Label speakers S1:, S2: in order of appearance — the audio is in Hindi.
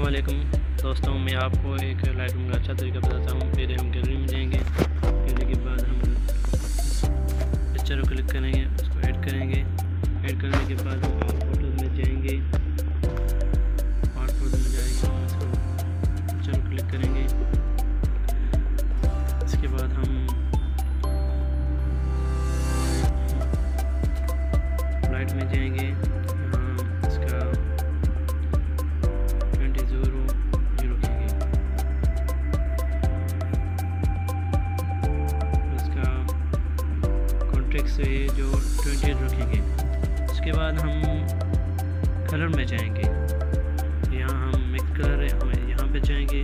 S1: अस्सलामुअलैकुम दोस्तों, मैं आपको एक लाइटरूम का अच्छा तरीका बताता हूँ। पहले हम गैलरी में जाएंगे, गैलरी के बाद हम पिक्चर को क्लिक करेंगे, उसको ऐड करेंगे। ऐड करने के बाद हम आउट फोटो में जाएंगे, आउट फोटो में जाएंगे, हम इसको पिक्चर को क्लिक करेंगे। इसके बाद हम लाइट में जाएंगे, इसका 20 रखेंगे, इसका कॉन्ट्रैक्ट से जो 28 रखेंगे। उसके बाद हम कलर में जाएंगे, यहाँ हम मिक्स कलर यहाँ पे जाएंगे।